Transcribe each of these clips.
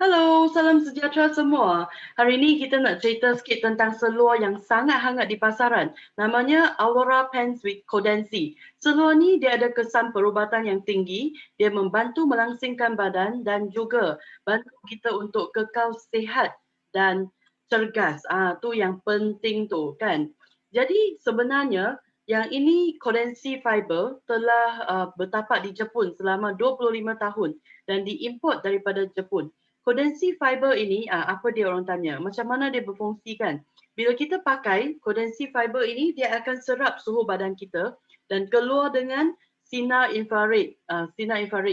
Halo, salam sejahtera semua. Hari ini kita nak cerita sikit tentang seluar yang sangat hangat di pasaran. Namanya Aurora Pants with Codency. Seluar ni dia ada kesan perubatan yang tinggi, dia membantu melangsingkan badan dan juga bantu kita untuk kekal sihat dan cergas. Tu yang penting tu kan. Jadi sebenarnya yang ini Codency Fiber telah bertapak di Jepun selama 25 tahun dan diimport daripada Jepun. Codency fiber ini, apa dia orang tanya? Macam mana dia berfungsi kan? Bila kita pakai codency fiber ini, dia akan serap suhu badan kita dan keluar dengan sinar infrared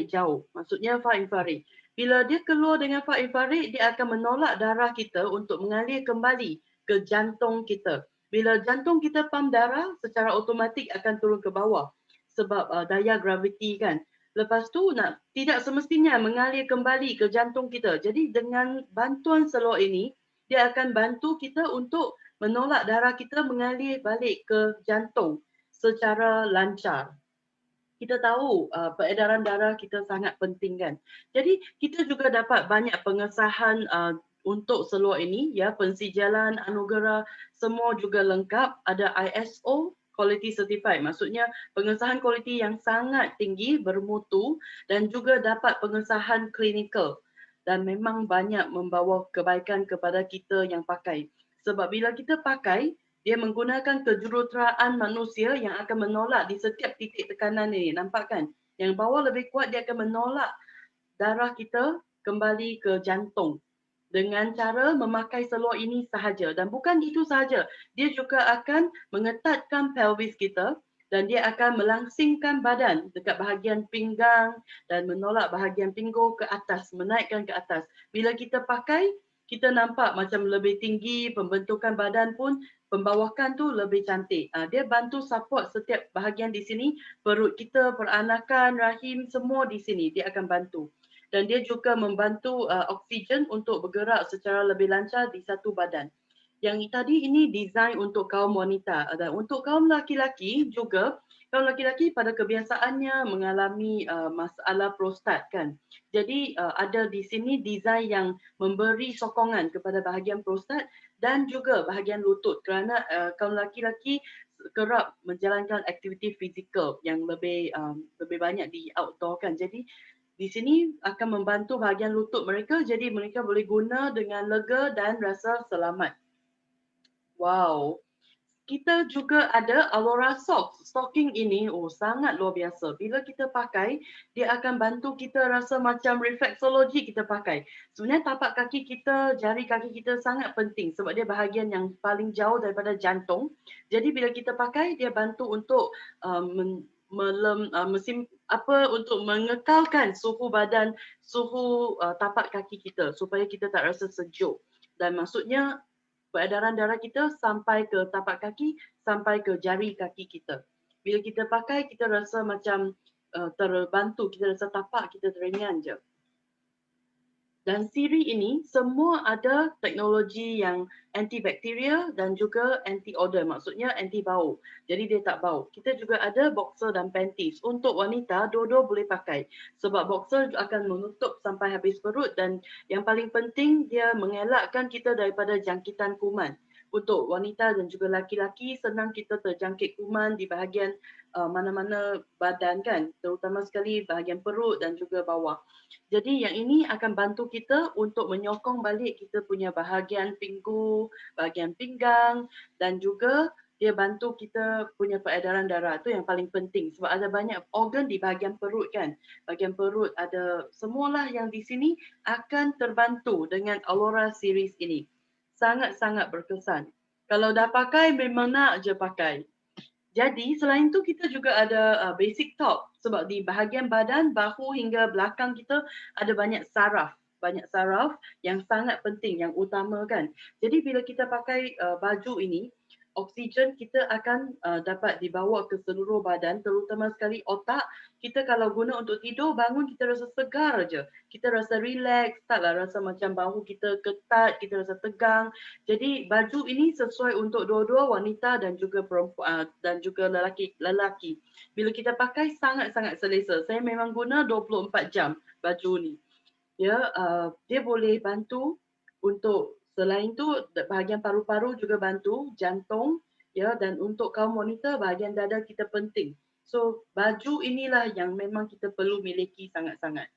jauh. Maksudnya far infrared. Bila dia keluar dengan far infrared, dia akan menolak darah kita untuk mengalir kembali ke jantung kita. Bila jantung kita pam darah, secara automatik akan turun ke bawah sebab daya graviti kan. Lepas tu tidak semestinya mengalir kembali ke jantung kita. Jadi dengan bantuan seluar ini, dia akan bantu kita untuk menolak darah kita mengalir balik ke jantung secara lancar. Kita tahu peredaran darah kita sangat penting kan. Jadi kita juga dapat banyak pengesahan untuk seluar ini, ya, pensijalan, anugerah, semua juga lengkap. Ada ISO Quality Certified, maksudnya pengesahan kualiti yang sangat tinggi, bermutu dan juga dapat pengesahan klinikal dan memang banyak membawa kebaikan kepada kita yang pakai. Sebab bila kita pakai, dia menggunakan kejuruteraan manusia yang akan menolak di setiap titik tekanan ini. Nampak kan? Yang bawah lebih kuat, dia akan menolak darah kita kembali ke jantung dengan cara memakai seluar ini sahaja. Dan bukan itu sahaja, dia juga akan mengetatkan pelvis kita dan dia akan melangsingkan badan dekat bahagian pinggang dan menolak bahagian pinggul ke atas, menaikkan ke atas. Bila kita pakai, kita nampak macam lebih tinggi, pembentukan badan pun pembawakan tu lebih cantik. Dia bantu support setiap bahagian di sini, perut kita, peranakan, rahim, semua di sini dia akan bantu. Dan dia juga membantu oksigen untuk bergerak secara lebih lancar di satu badan. Yang tadi ini design untuk kaum wanita dan untuk kaum laki-laki juga. Kaum laki-laki pada kebiasaannya mengalami masalah prostat kan. Jadi ada di sini design yang memberi sokongan kepada bahagian prostat dan juga bahagian lutut kerana kaum laki-laki kerap menjalankan aktiviti fizikal yang lebih banyak di outdoor kan. Jadi di sini akan membantu bahagian lutut mereka, jadi mereka boleh guna dengan lega dan rasa selamat. Wow. Kita juga ada Aurora Socks. Stocking ini sangat luar biasa. Bila kita pakai, dia akan bantu kita rasa macam reflexology kita pakai. Sebenarnya tapak kaki kita, jari kaki kita sangat penting sebab dia bahagian yang paling jauh daripada jantung. Jadi bila kita pakai, dia bantu untuk untuk mengekalkan suhu badan, suhu tapak kaki kita supaya kita tak rasa sejuk. Dan maksudnya peredaran darah kita sampai ke tapak kaki, sampai ke jari kaki kita. Bila kita pakai, kita rasa macam terbantu, kita rasa tapak kita teringan je. Dan siri ini semua ada teknologi yang antibakteria dan juga anti-odor, maksudnya anti bau. Jadi dia tak bau. Kita juga ada boxer dan panties. Untuk wanita, dua-dua boleh pakai. Sebab boxer akan menutup sampai habis perut dan yang paling penting dia mengelakkan kita daripada jangkitan kuman. Untuk wanita dan juga laki-laki, senang kita terjangkit kuman di bahagian mana-mana badan kan, terutama sekali bahagian perut dan juga bawah. Jadi yang ini akan bantu kita untuk menyokong balik kita punya bahagian pinggul, bahagian pinggang dan juga dia bantu kita punya peredaran darah. Itu yang paling penting sebab ada banyak organ di bahagian perut kan. Bahagian perut ada semualah yang di sini akan terbantu dengan Aurora series ini. Sangat-sangat berkesan. Kalau dah pakai memang nak je pakai. Jadi selain tu kita juga ada basic top sebab di bahagian badan, bahu hingga belakang kita ada banyak saraf. Banyak saraf yang sangat penting, yang utama kan. Jadi bila kita pakai baju ini, oksigen kita akan dapat dibawa ke seluruh badan, terutama sekali otak. Kita kalau guna untuk tidur, bangun kita rasa segar je. Kita rasa relax, taklah rasa macam bahu kita ketat, kita rasa tegang. Jadi baju ini sesuai untuk dua-dua wanita dan juga perempuan dan juga lelaki. Bila kita pakai sangat-sangat selesa. Saya memang guna 24 jam baju ni. Ya, dia boleh bantu untuk selain tu bahagian paru-paru juga bantu, jantung, ya, dan untuk kaum wanita bahagian dada kita penting. So baju inilah yang memang kita perlu miliki sangat-sangat.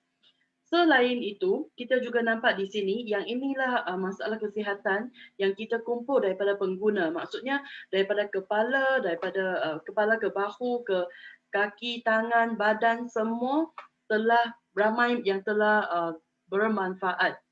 Selain itu, kita juga nampak di sini yang inilah masalah kesihatan yang kita kumpul daripada pengguna. Maksudnya daripada kepala ke bahu, ke kaki, tangan, badan, semua telah ramai yang telah bermanfaat,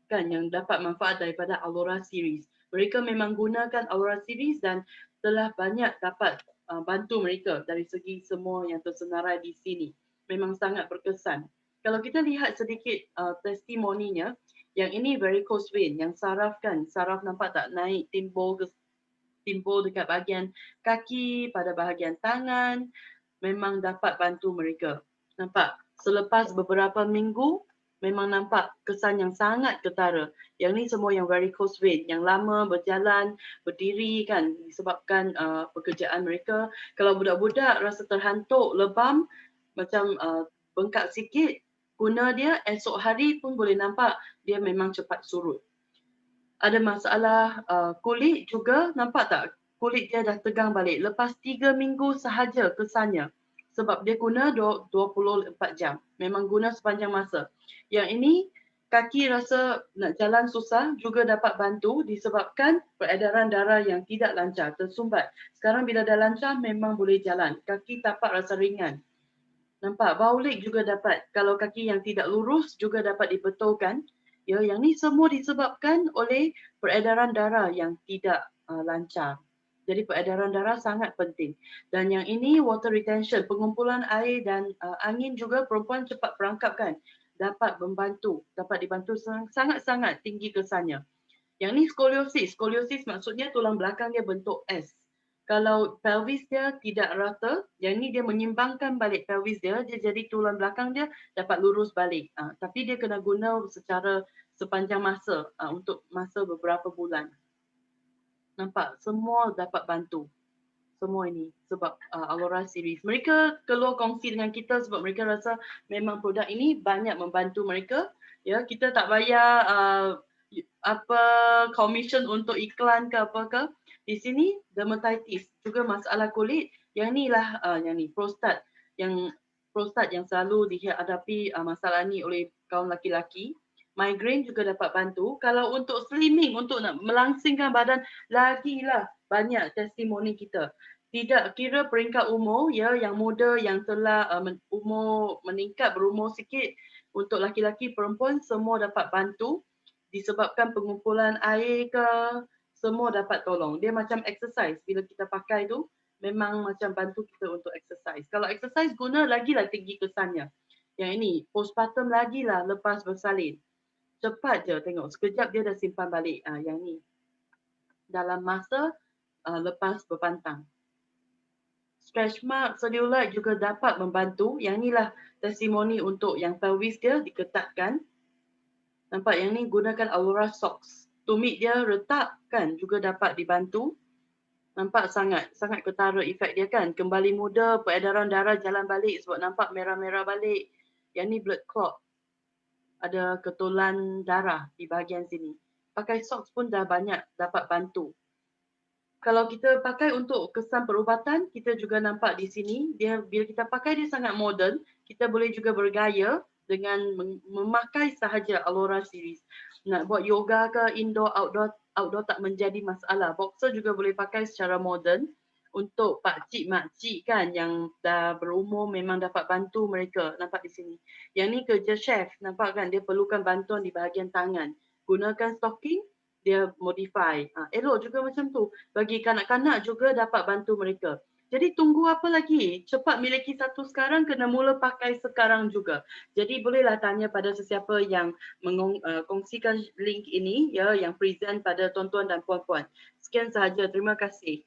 kan, yang dapat manfaat daripada Aurora series. Mereka memang gunakan Aurora series dan telah banyak dapat bantu mereka dari segi semua yang tersenarai di sini. Memang sangat berkesan. Kalau kita lihat sedikit testimoninya, yang ini varicose vein, yang saraf, kan, saraf nampak tak naik timbul dekat bahagian kaki, pada bahagian tangan, memang dapat bantu mereka. Nampak? Selepas beberapa minggu, memang nampak kesan yang sangat ketara. Yang ni semua yang varicose vein, yang lama berjalan, berdiri, kan, disebabkan pekerjaan mereka. Kalau budak-budak rasa terhantuk, lebam, macam bengkak sikit, guna dia, esok hari pun boleh nampak dia memang cepat surut. Ada masalah kulit juga, nampak tak? Kulit dia dah tegang balik. Lepas 3 minggu sahaja kesannya. Sebab dia guna 24 jam. Memang guna sepanjang masa. Yang ini, kaki rasa nak jalan susah juga dapat bantu disebabkan peredaran darah yang tidak lancar, tersumbat. Sekarang bila dah lancar, memang boleh jalan. Kaki tapak rasa ringan. Nampak? Baulik juga dapat. Kalau kaki yang tidak lurus juga dapat dibetulkan. Ya, yang ni semua disebabkan oleh peredaran darah yang tidak lancar. Jadi peredaran darah sangat penting. Dan yang ini water retention, pengumpulan air dan angin juga perempuan cepat perangkap, kan. Dapat membantu, dapat dibantu sangat-sangat tinggi kesannya. Yang ni skoliosis. Skoliosis maksudnya tulang belakang dia bentuk S. Kalau pelvis dia tidak rata, yang ni dia menyimbangkan balik pelvis dia, dia jadi tulang belakang dia dapat lurus balik. Tapi dia kena guna secara sepanjang masa, untuk masa beberapa bulan. Nampak? Semua dapat bantu. Semua ini sebab Aurora series. Mereka keluar kongsi dengan kita sebab mereka rasa memang produk ini banyak membantu mereka. Ya, kita tak bayar apa commission untuk iklan ke apa ke. Di sini dermatitis, juga masalah kulit. Yang ni lah yang ni prostat yang selalu dihadapi masalah ni oleh kaum laki-laki. Migraine juga dapat bantu. Kalau untuk slimming, untuk nak melangsingkan badan, lagilah banyak testimoni kita. Tidak kira peringkat umur, ya, yang muda, yang telah umur meningkat, berumur sikit, untuk laki-laki, perempuan, semua dapat bantu disebabkan pengumpulan air ke, semua dapat tolong. Dia macam exercise, bila kita pakai tu memang macam bantu kita untuk exercise. Kalau exercise guna lagilah tinggi kesannya. Yang ini postpartum lagilah lepas bersalin. Cepat je tengok, sekejap dia dah simpan balik. Yang ni dalam masa lepas berpantang. Stretch mark cellulite juga dapat membantu. Yang inilah testimoni untuk yang pelvis dia diketatkan. Nampak yang ni gunakan Aurora socks. Tumit dia retak, kan, juga dapat dibantu. Nampak sangat ketara efek dia, kan. Kembali muda, peredaran darah jalan balik sebab nampak merah-merah balik. Yang ni blood clot. Ada ketulan darah di bahagian sini. Pakai socks pun dah banyak dapat bantu. Kalau kita pakai untuk kesan perubatan, kita juga nampak di sini, dia bila kita pakai dia sangat moden, kita boleh juga bergaya dengan memakai sahaja Aurora series. Nak buat yoga ke indoor, outdoor tak menjadi masalah. Boxer juga boleh pakai secara moden. Untuk pakcik, makcik, kan, yang dah berumur memang dapat bantu mereka. Nampak di sini. Yang ni kerja chef, nampak, kan, dia perlukan bantuan di bahagian tangan. Gunakan stocking, dia modify. Elok juga macam tu. Bagi kanak-kanak juga dapat bantu mereka. Jadi tunggu apa lagi? Cepat miliki satu sekarang, kena mula pakai sekarang juga. Jadi bolehlah tanya pada sesiapa yang kongsikan link ini, ya, yang present pada tuan-tuan dan puan-puan. Sekian sahaja. Terima kasih.